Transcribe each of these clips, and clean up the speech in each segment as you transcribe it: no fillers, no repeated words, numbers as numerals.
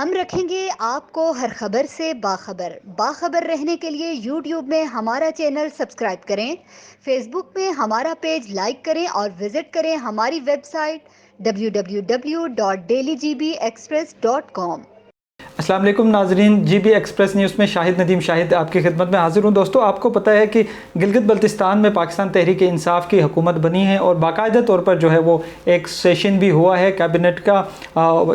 हम रखेंगे आपको हर खबर से बाखबर। बाखबर रहने के लिए यूट्यूब में हमारा चैनल सब्सक्राइब करें, फेसबुक में हमारा पेज लाइक करें और विजिट करें हमारी वेबसाइट www.dailygbexpress.com। अस्सलाम वालेकुम नाजरीन, GB एक्सप्रेस न्यूज़ में शाहिद नदीम शाहिद आपकी खिदमत में हाजिर हूँ। दोस्तों, आपको पता है कि गिलगित बल्तिस्तान में पाकिस्तान तहरीक इंसाफ की हुकूमत बनी है और बाकायदा तौर पर जो है वो एक सेशन भी हुआ है, कैबिनेट का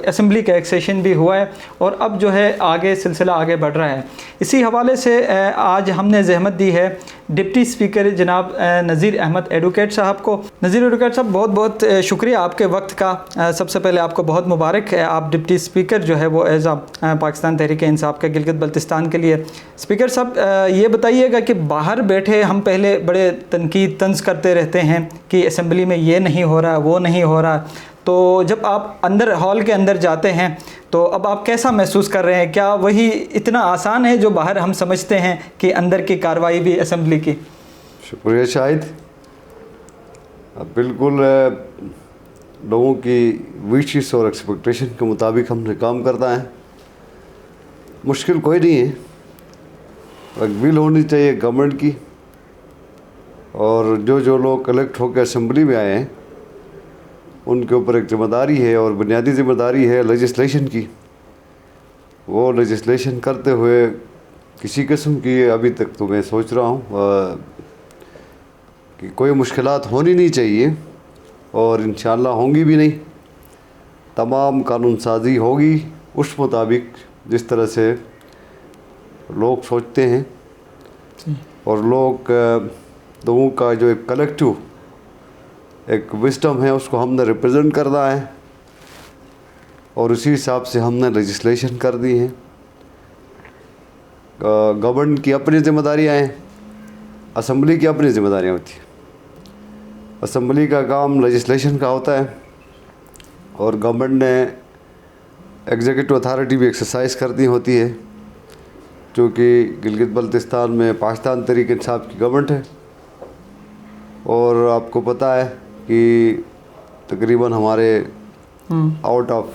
असम्बली का एक सेशन भी हुआ है और अब जो है आगे सिलसिला आगे बढ़ रहा है। इसी हवाले से आज हमने जहमत दी है डिप्टी स्पीकर जनाब नज़ीर अहमद एडवोकेट साहब को। नज़ीर एडवोकेट साहब, बहुत बहुत शुक्रिया आपके वक्त का। सबसे पहले आपको बहुत मुबारक है, आप डिप्टी स्पीकर जो है वो एज़ पाकिस्तान तहरीक इंसाफ के गिलगित बल्तिस्तान के लिए। स्पीकर साहब, ये बताइएगा कि बाहर बैठे हम पहले बड़े तनकीद तंज करते रहते हैं कि असम्बली में ये नहीं हो रहा, वो नहीं हो रहा, तो जब आप अंदर हॉल के अंदर जाते हैं तो अब आप कैसा महसूस कर रहे हैं? क्या वही इतना आसान है जो बाहर हम समझते हैं कि अंदर की कार्रवाई भी असम्बली की? शुक्रिया शाहिद। बिल्कुल लोगों की विशेस और एक्सपेक्टेशन के मुताबिक हमने काम करना है। मुश्किल कोई नहीं है, एक विल होनी चाहिए गवर्नमेंट की, और जो लोग कलेक्ट होकर असम्बली में आए हैं उनके ऊपर एक ज़िम्मेदारी है और बुनियादी ज़िम्मेदारी है लेजिस्लेशन की। वो लेजिस्लेशन करते हुए किसी किस्म की अभी तक तो मैं सोच रहा हूँ कि कोई मुश्किलात होनी नहीं चाहिए और इंशाअल्लाह होंगी भी नहीं। तमाम कानून साजी होगी उस मुताबिक जिस तरह से लोग सोचते हैं और लोगों का जो एक कलेक्टिव एक विस्डम है उसको हमने रिप्रेजेंट करना है और उसी हिसाब से हमने लेजिस्लेशन कर दी है। गवर्नमेंट की अपनी जिम्मेदारियाँ हैं, असम्बली की अपनी जिम्मेदारियाँ होती हैं। असम्बली का काम लेजिस्लेशन का होता है और गवर्नमेंट ने एग्जीक्यूटिव अथॉरिटी भी एक्सरसाइज करनी होती है, क्योंकि गिलगित बल्तिस्तान में पाकिस्तान तहरीक इंसाफ की गवर्नमेंट है और आपको पता है कि तकरीबन हमारे आउट ऑफ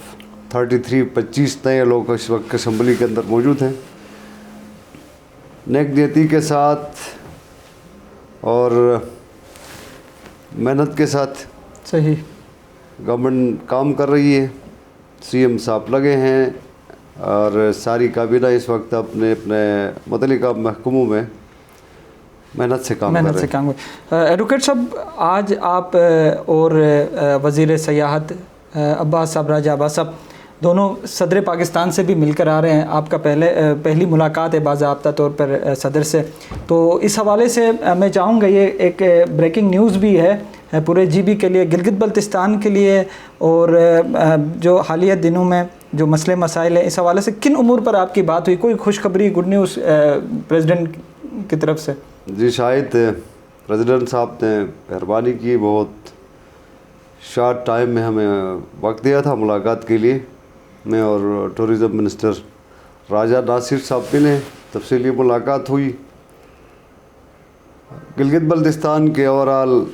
25 नए लोग इस वक्त असम्बली के अंदर मौजूद हैं। नेक नीयती के साथ और मेहनत के साथ सही गवर्नमेंट काम कर रही है। CM साहब लगे हैं और सारी काबीना इस वक्त अपने अपने मुतल्लिका महकमों में मेहनत से काम कर रहे हैं। एडवोकेट साहब, आज आप और वज़ीर सयाहत अब्बास साहब, राजा अब्बास साहब, दोनों सदर पाकिस्तान से भी मिलकर आ रहे हैं। आपका पहली मुलाकात है बाज़ाब्ता तौर पर सदर से, तो इस हवाले से मैं चाहूँगा, ये एक ब्रेकिंग न्यूज़ भी है पूरे GB के लिए, गिलगित बल्तिस्तान के लिए, और जो हालिया दिनों में जो मसले मसाइल हैं, इस हवाले से किन उमूर पर आपकी बात हुई? कोई खुशखबरी, गुड न्यूज़ प्रेसिडेंट की तरफ से? जी शायद प्रेसिडेंट साहब ने मेहरबानी की, बहुत शॉर्ट टाइम में हमें वक्त दिया था मुलाकात के लिए। मैं और टूरिज़म मिनिस्टर राजा नासिर साहब मिले, तफसीली मुलाकात हुई। गिलगित बल्तिस्तान के ओवरऑल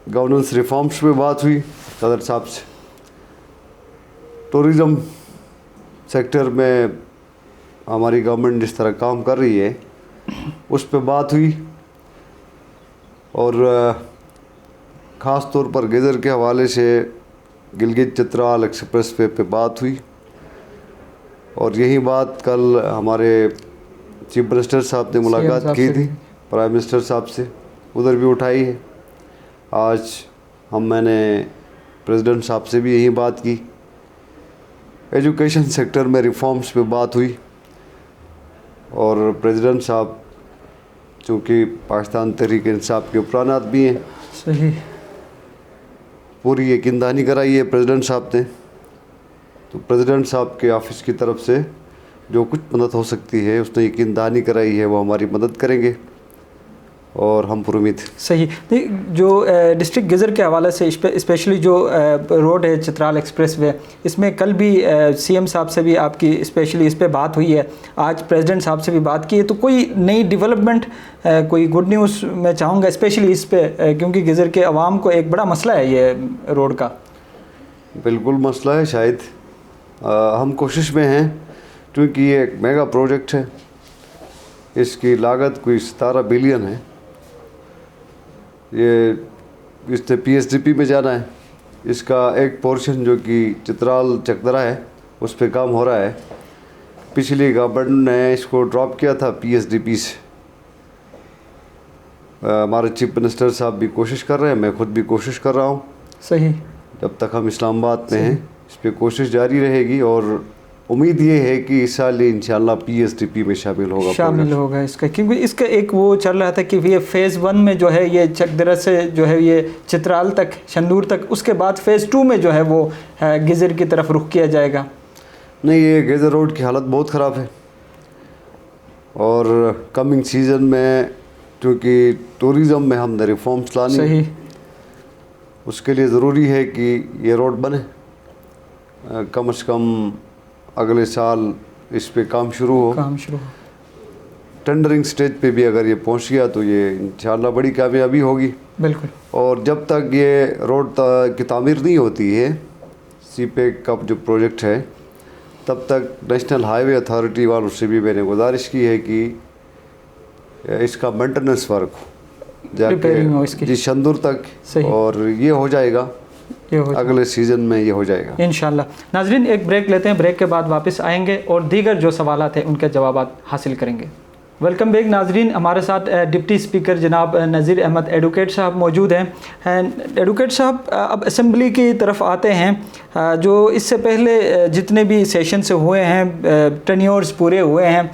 गवर्नेंस रिफॉर्म्स पे बात हुई सदर साहब से। टूरिज़म सेक्टर में हमारी गवर्नमेंट जिस तरह काम कर रही है उस पे बात हुई और ख़ास तौर पर गज़र के हवाले से गिलगित चित्राल एक्सप्रेस वे पे बात हुई और यही बात कल हमारे चीफ मिनिस्टर साहब ने मुलाकात की थी प्राइम मिनिस्टर साहब से, उधर भी उठाई है। आज मैंने प्रेसिडेंट साहब से भी यही बात की। एजुकेशन सेक्टर में रिफॉर्म्स पे बात हुई और प्रेसिडेंट साहब चूँकि पाकिस्तान तहरीक इंसाफ के पुराने आदमी हैं, सही पूरी यकीनदहानी कराई है प्रेसिडेंट साहब ने। तो प्रेसिडेंट साहब के ऑफिस की तरफ से जो कुछ मदद हो सकती है उसने यकीनदहानी कराई है, वो हमारी मदद करेंगे और हम पुरुमीद। सही। जो डिस्ट्रिक्ट गज़र के हवाले से स्पेशली जो रोड है चित्राल एक्सप्रेस वे, इसमें कल भी CM साहब से भी आपकी स्पेशली इस पे बात हुई है, आज प्रेसिडेंट साहब से भी बात की है, तो कोई नई डेवलपमेंट, कोई गुड न्यूज़ मैं चाहूँगा स्पेशली इस पे, क्योंकि गज़र के अवाम को एक बड़ा मसला है ये रोड का। बिल्कुल मसला है शायद। हम कोशिश में हैं क्योंकि ये एक मेगा प्रोजेक्ट है, इसकी लागत कोई 17 बिलियन है। ये इसने PSDP में जाना है। इसका एक पोर्शन जो कि चित्राल चकदरा है उस पर काम हो रहा है। पिछली गवर्नमेंट ने इसको ड्रॉप किया था PSDP से। हमारे चीफ मिनिस्टर साहब भी कोशिश कर रहे हैं, मैं खुद भी कोशिश कर रहा हूँ। सही। जब तक हम इस्लामाबाद में हैं इस पर कोशिश जारी रहेगी और उम्मीद ये है कि इस साल इंशाल्लाह PSDP में शामिल होगा इसका, क्योंकि इसका एक वो चल रहा था कि ये फ़ेज़ 1 में जो है ये चकदरा से जो है ये चित्राल तक, शंदूर तक, उसके बाद फ़ेज़ 2 में जो है वो गिजर की तरफ रुख किया जाएगा। नहीं, ये गिजर रोड की हालत बहुत ख़राब है और कमिंग सीज़न में क्योंकि टूरिज़म में हमने रिफॉर्म्स लानी, सही, उसके लिए ज़रूरी है कि ये रोड बने। कम से कम अगले साल इस पे काम शुरू हो। टेंडरिंग स्टेज पे भी अगर ये पहुंच गया तो ये इंशाल्लाह बड़ी कामयाबी होगी। बिल्कुल। और जब तक ये रोड की तामीर नहीं होती है, CPEC का जो प्रोजेक्ट है, तब तक नेशनल हाईवे अथॉरिटी वालों से भी मैंने गुजारिश की है कि इसका मेंटेनेंस वर्क हो जाके जी शंदूर तक, और ये हो जाएगा अगले सीज़न में, ये हो जाएगा इंशाल्लाह। नाजरीन, एक ब्रेक लेते हैं, ब्रेक के बाद वापस आएंगे और दीगर जो सवालात हैं उनके जवाब हासिल करेंगे। वेलकम बैक नाजरीन, हमारे साथ डिप्टी स्पीकर जनाब नज़ीर अहमद एडवोकेट साहब मौजूद हैं। एडवोकेट साहब, अब असम्बली की तरफ आते हैं। जो इससे पहले जितने भी सेशन से हुए हैं, टेन्योर्स पूरे हुए हैं,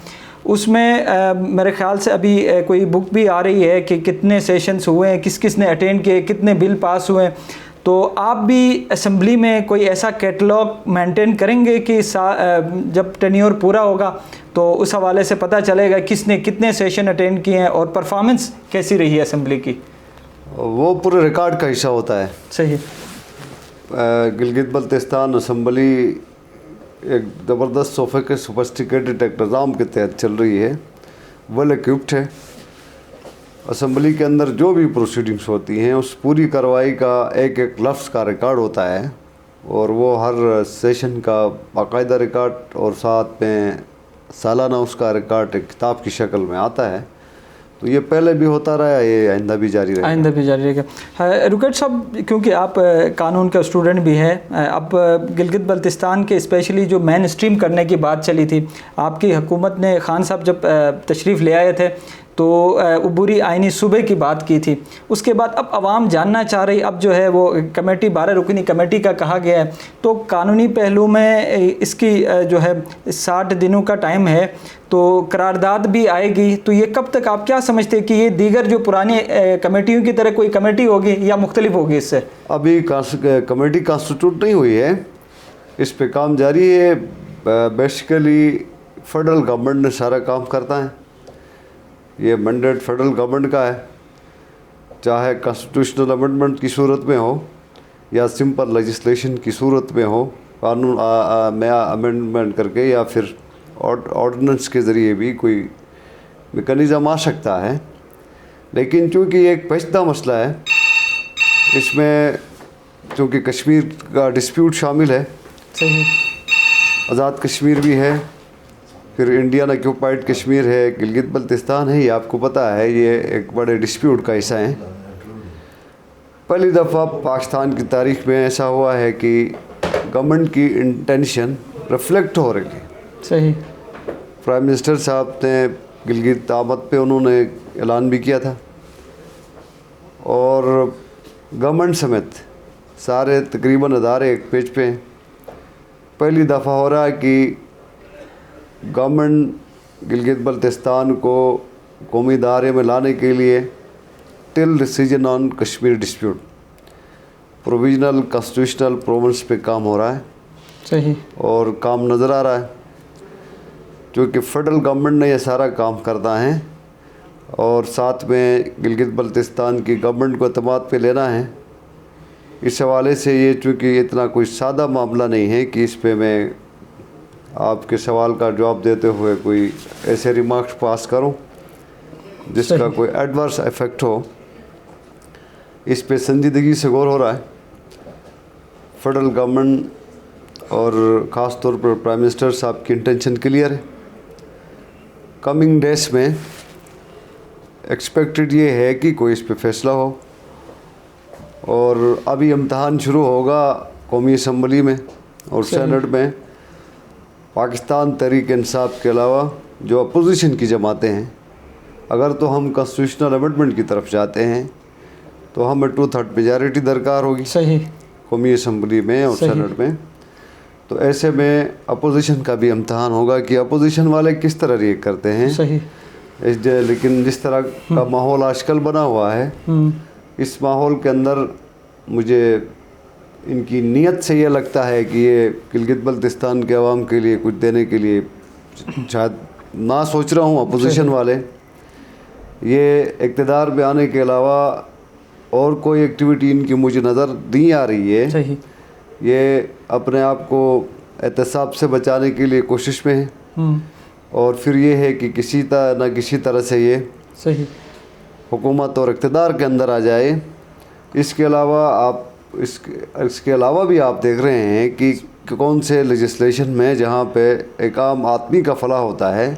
उसमें मेरे ख़्याल से अभी कोई बुक भी आ रही है कि कितने सेशंस हुए हैं, किस किस ने अटेंड किए, कितने बिल पास हुए। तो आप भी असम्बली में कोई ऐसा कैटलॉग मेंटेन करेंगे कि जब टेन्योर पूरा होगा तो उस हवाले से पता चलेगा किसने कितने सेशन अटेंड किए हैं और परफॉर्मेंस कैसी रही है असम्बली की? वो पूरे रिकॉर्ड का हिस्सा होता है। सही। गिलगित बल्तिस्तान असम्बली एक ज़बरदस्त सोफिस्टिकेटेड इंतज़ाम के तहत चल रही है, वेल इक्विप्ड है। असम्बली के अंदर जो भी प्रोसीडिंग्स होती हैं उस पूरी कार्रवाई का एक एक लफ्ज़ का रिकॉर्ड होता है और वो हर सेशन का बाकायदा रिकॉर्ड और साथ में सालाना उसका रिकॉर्ड एक किताब की शक्ल में आता है। तो ये पहले भी होता रहा, ये आइंदा भी जारी रहेगा। एडवोकेट साहब, क्योंकि आप कानून का स्टूडेंट भी हैं, अब गिलगित बल्तिस्तान के स्पेशली जो मेन स्ट्रीम करने की बात चली थी, आपकी हुकूमत ने, खान साहब जब तशरीफ़ ले आए थे तो अबूरी आइनी सूबे की बात की थी। उसके बाद अब आवाम जानना चाह रही, अब जो है वो कमेटी 12 रुकनी कमेटी का कहा गया है, तो कानूनी पहलू में इसकी जो है 60 दिनों का टाइम है, तो करारदाद भी आएगी। तो ये कब तक, आप क्या समझते हैं कि ये दीगर जो पुरानी कमेटियों की तरह कोई कमेटी होगी या मुख्तलिफ होगी इससे? अभी कमेटी कॉन्स्टिट्यूट नहीं हुई है, इस पे काम जारी है। बेसिकली फेडरल गवर्नमेंट ने सारा काम करता है, ये मैंडेट फेडरल गवर्नमेंट का है, चाहे कॉन्स्टिट्यूशनल अमेंडमेंट की सूरत में हो या सिंपल लेजिस्लेशन की सूरत में हो, कानून नया अमेंडमेंट करके या फिर ऑर्डिनेंस के ज़रिए भी कोई मेकनिज़म आ सकता है। लेकिन चूँकि एक पेचीदा मसला है, इसमें चूँकि कश्मीर का डिस्प्यूट शामिल है, सही, आज़ाद कश्मीर भी है, फिर इंडियन ऑक्यूपाइड कश्मीर है, गिलगित बल्तिस्तान है, ये आपको पता है, ये एक बड़े डिस्प्यूट का हिस्सा है। पहली दफ़ा पाकिस्तान की तारीख में ऐसा हुआ है कि गवर्नमेंट की इंटेंशन रिफ्लेक्ट हो रही है। सही। प्राइम मिनिस्टर साहब ने गिलगित आमद पे उन्होंने ऐलान भी किया था और गवर्नमेंट समेत सारे तकरीबन अदारे एक पेज पे हैं। पहली दफ़ा हो रहा है कि गवर्नमेंट गिलगित बल्तिस्तान को कौमी दायरे में लाने के लिए till decision on Kashmir dispute provisional constitutional province पे काम हो रहा है। सही। और काम नज़र आ रहा है, क्योंकि फेडरल गवर्नमेंट ने यह सारा काम करना है और साथ में गिलगित बल्तिस्तान की गवर्नमेंट को एतमाद पे लेना है। इस हवाले से ये चूँकि इतना कोई सादा मामला नहीं है कि इस पे मैं आपके सवाल का जवाब देते हुए कोई ऐसे रिमार्क्स पास करूं जिसका कोई एडवर्स इफ़ेक्ट हो। इस पे संजीदगी से गौर हो रहा है। फेडरल गवर्नमेंट और ख़ास तौर पर प्राइम मिनिस्टर साहब की इंटेंशन क्लियर है। कमिंग डेज में एक्सपेक्टेड ये है कि कोई इस पे फैसला हो, और अभी इम्तहान शुरू होगा कौमी असम्बली में और सेनेट में। पाकिस्तान तहरीक इंसाफ के अलावा जो अपोजिशन की जमातें हैं, अगर तो हम कॉन्स्टिट्यूशनल अमेंडमेंट की तरफ जाते हैं तो हमें 2/3 मेजॉरिटी दरकार होगी सही कौमी असम्बली में और सेनेट में। तो ऐसे में अपोजिशन का भी इम्तहान होगा कि अपोजिशन वाले किस तरह रिएक्ट करते हैं। सही लेकिन जिस तरह का माहौल आजकल बना हुआ है, इस माहौल के अंदर मुझे इनकी नीयत से ये लगता है कि ये गिलगित बल्तिस्तान के अवाम के लिए कुछ देने के लिए शायद ना सोच रहा हूँ। अपोजिशन वाले ये इक़्तिदार में आने के अलावा और कोई एक्टिविटी इनकी मुझे नज़र नहीं आ रही है। सही ये अपने आप को एहतसाब से बचाने के लिए कोशिश में है, और फिर ये है कि किसी तरह से ये सही हुकूमत और इक़्तिदार के अंदर आ जाए। इसके अलावा इसके अलावा भी आप देख रहे हैं कि कौन से लेजिस्लेशन में जहाँ पे एक आम आदमी का फलाह होता है,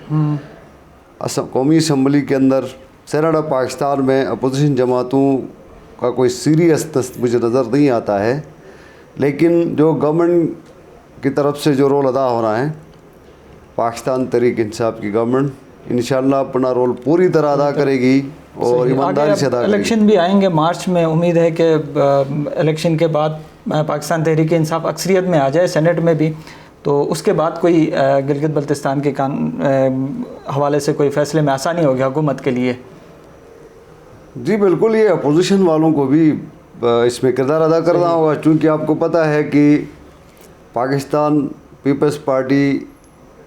कौमी असम्बली के अंदर, सेनेट ऑफ पाकिस्तान में अपोजिशन जमातों का कोई सीरियसनेस मुझे नज़र नहीं आता है। लेकिन जो गवर्नमेंट की तरफ से जो रोल अदा होना है, पाकिस्तान तहरीक इंसाफ की गवर्नमेंट इंशाअल्लाह अपना रोल पूरी तरह अदा करेगी और ईमानदारी से अदा करेगी। इलेक्शन भी आएंगे मार्च में, उम्मीद है कि इलेक्शन के बाद पाकिस्तान तहरीक इंसाफ अक्सरियत में आ जाए सेनेट में भी, तो उसके बाद कोई गिलगित बल्तिस्तान के हवाले से कोई फ़ैसले में आसानी होगी हुकूमत के लिए। जी बिल्कुल, ये अपोजिशन वालों को भी इसमें किरदार अदा करना होगा, क्योंकि आपको पता है कि पाकिस्तान पीपल्स पार्टी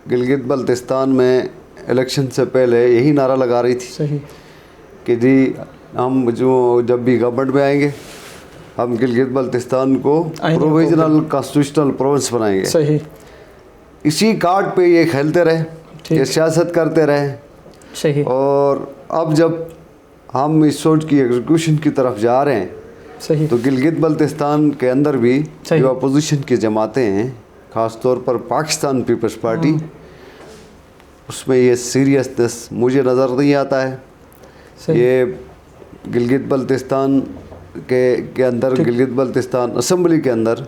गिलगित बल्तिस्तान में इलेक्शन से पहले यही नारा लगा रही थी सही कि जी हम जब भी गवर्नमेंट में आएंगे हम गिलगित बल्तिस्तान को प्रोविजनल कॉन्स्टिट्यूशनल प्रोविंस बनाएंगे। सही इसी कार्ड पे ये खेलते रहे, ये सियासत करते रहे। सही और अब जब हम इस सोच की एग्जीक्यूशन की तरफ जा रहे हैं, सही तो गिलगित बल्तिस्तान के अंदर भी जो अपोजिशन की जमातें हैं, ख़ास तौर पर पाकिस्तान पीपल्स पार्टी, उसमें ये सीरियसनेस मुझे नज़र नहीं आता है। ये गिलगित बल्तिस्तान के अंदर, गिलगित बल्तिस्तान असम्बली के अंदर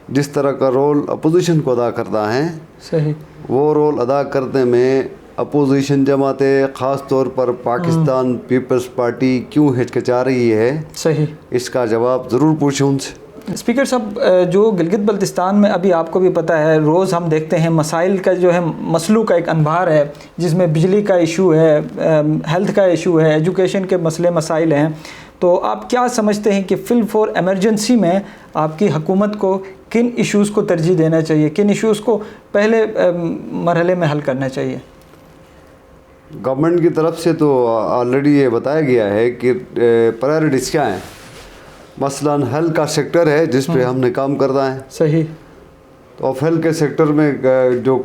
जिस तरह का रोल अपोजिशन को अदा करना है, सही वो रोल अदा करने में अपोजिशन जमातें, ख़ास तौर पर पाकिस्तान पीपल्स पार्टी क्यों हिचकिचा रही है, सही इसका जवाब ज़रूर पूछें उनसे। स्पीकर साहब, जो गिलगित बल्तिस्तान में अभी आपको भी पता है, रोज़ हम देखते हैं मसाइल का जो है, मसलों का एक अनभार है, जिसमें बिजली का इशू है, हेल्थ का इशू है, एजुकेशन के मसले मसाइल हैं। तो आप क्या समझते हैं कि फिल फॉर एमरजेंसी में आपकी हुकूमत को किन इश्यूज़ को तरजीह देना चाहिए, किन इश्यूज़ को पहले मरहले में हल करना चाहिए? गवर्नमेंट की तरफ से तो ऑलरेडी ये बताया गया है कि प्रायोरिटीज़ क्या हैं। मसलन हेल्थ का सेक्टर है जिस पे हमने काम करना है। सही तो ऑफ हेल्थ के सेक्टर में जो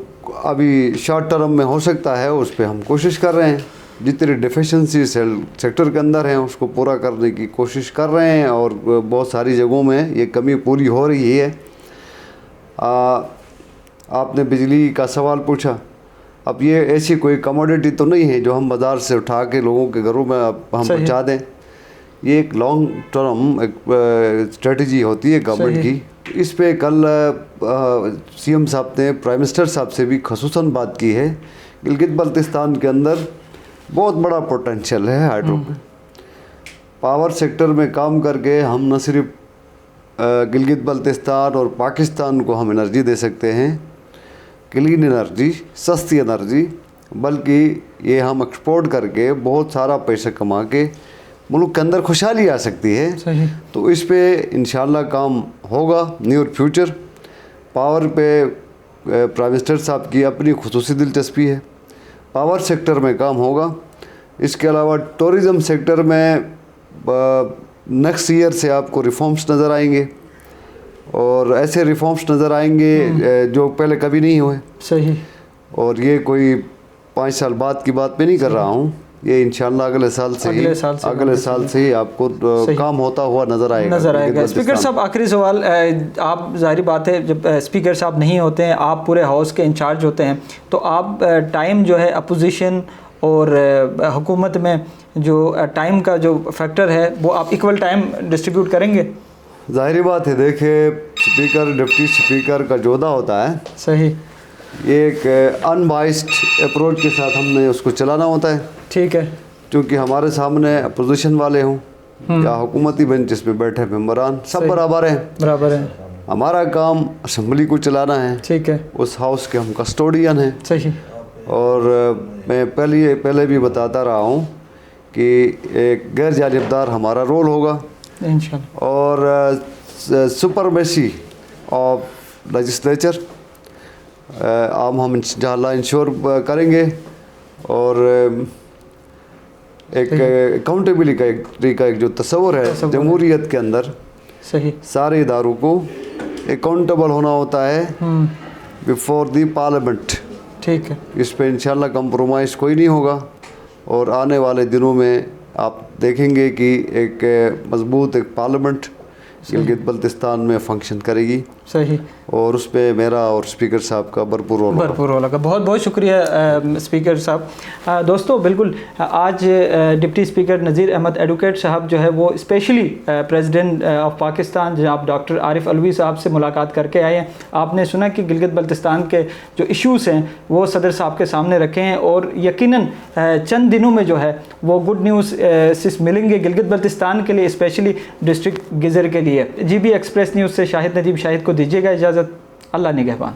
अभी शॉर्ट टर्म में हो सकता है उस पे हम कोशिश कर रहे हैं। जितनी डिफिशेंसीज हेल्थ सेक्टर के अंदर हैं उसको पूरा करने की कोशिश कर रहे हैं, और बहुत सारी जगहों में ये कमी पूरी हो रही है। आपने बिजली का सवाल पूछा। अब ये ऐसी कोई कमोडिटी तो नहीं है जो हम बाज़ार से उठा के लोगों के घरों में हम पहुँचा दें। ये एक लॉन्ग टर्म एक स्ट्रेटजी होती है गवर्नमेंट की। इस पे कल सीएम साहब ने प्राइम मिनिस्टर साहब से भी खसूसन बात की है। गिलगित बल्तिस्तान के अंदर बहुत बड़ा पोटेंशियल है हाइड्रो में। पावर सेक्टर में काम करके हम न सिर्फ गिलगित बल्तिस्तान और पाकिस्तान को हम एनर्जी दे सकते हैं, क्लीन एनर्जी, सस्ती एनर्जी, बल्कि ये हम एक्सपोर्ट करके बहुत सारा पैसा कमा के मुल्क के अंदर खुशहाली आ सकती है। सही। तो इस पे इंशाल्लाह काम होगा नियर फ्यूचर। पावर पे प्राइम मिनिस्टर साहब की अपनी खुसूसी दिलचस्पी है, पावर सेक्टर में काम होगा। इसके अलावा टूरिज़म सेक्टर में नेक्स्ट ईयर से आपको रिफॉर्म्स नज़र आएंगे, और ऐसे रिफॉर्म्स नज़र आएंगे जो पहले कभी नहीं हुए। सही। और ये कोई 5 साल बाद की बात पे नहीं कर रहा हूँ, ये इंशाल्लाह अगले साल से ही आपको काम होता हुआ नज़र आएगा। स्पीकर साहब, आखिरी सवाल, आप ज़ाहिर बात है जब स्पीकर साहब नहीं होते हैं, आप पूरे हाउस के इंचार्ज होते हैं, तो आप टाइम जो है अपोजिशन और हुकूमत में जो टाइम का जो फैक्टर है वो आप इक्वल टाइम डिस्ट्रीब्यूट करेंगे? ज़ाहिर बात है, देखिए स्पीकर डिप्टी स्पीकर का जोधा होता है, सही, ये एक अनबाइस्ड अप्रोच के साथ हमने उसको चलाना होता है। ठीक है, क्योंकि हमारे सामने अपोजिशन वाले हों या हुकूमती बेंच जिसमें बैठे मेंबरान, सब बराबर हैं। हमारा काम असम्बली को चलाना है। ठीक है, उस हाउस के हम कस्टोडियन हैं। सही। और मैं पहले भी बताता रहा हूँ कि एक गैर जानिबदार हमारा रोल होगा इंशाल्लाह, और सुपरमेसी ऑफ लेजिस्लेचर हम इंशाल्लाह इंश्योर करेंगे, और एक अकाउंटेबिलिटी का एक जो तस्वर है जमहूरियत के अंदर, सही, सारे इदारों को अकाउंटेबल होना होता है बिफोर दी पार्लियामेंट। ठीक है, इस पे इंशाल्लाह कंप्रोमाइज़ कोई नहीं होगा, और आने वाले दिनों में आप देखेंगे कि एक मजबूत एक पार्लियामेंट गिलगित बल्तिस्तान में फंक्शन करेगी। सही, और उस पर मेरा और स्पीकर साहब का भरपूर रोल होगा। बहुत बहुत शुक्रिया स्पीकर साहब। दोस्तों, बिल्कुल आज डिप्टी स्पीकर नज़ीर अहमद एडवोकेट साहब जो है वो स्पेशली प्रेसिडेंट ऑफ पाकिस्तान जनाब डॉक्टर आरिफ अलवी साहब से मुलाकात करके आए हैं। आपने सुना कि गिलगित बल्तिस्तान के जो इश्यूज़ हैं वो सदर साहब के सामने रखे हैं, और यकीनन चंद दिनों में जो है वो गुड न्यूज़ मिलेंगे गिलगित बल्तिस्तान के लिए, स्पेशली डिस्ट्रिक्ट गिजर के लिए। GB एक्सप्रेस न्यूज़ से शाहिद नदीम शाहिद को दीजिएगा इजाज़त। अल्लाह निगहबान।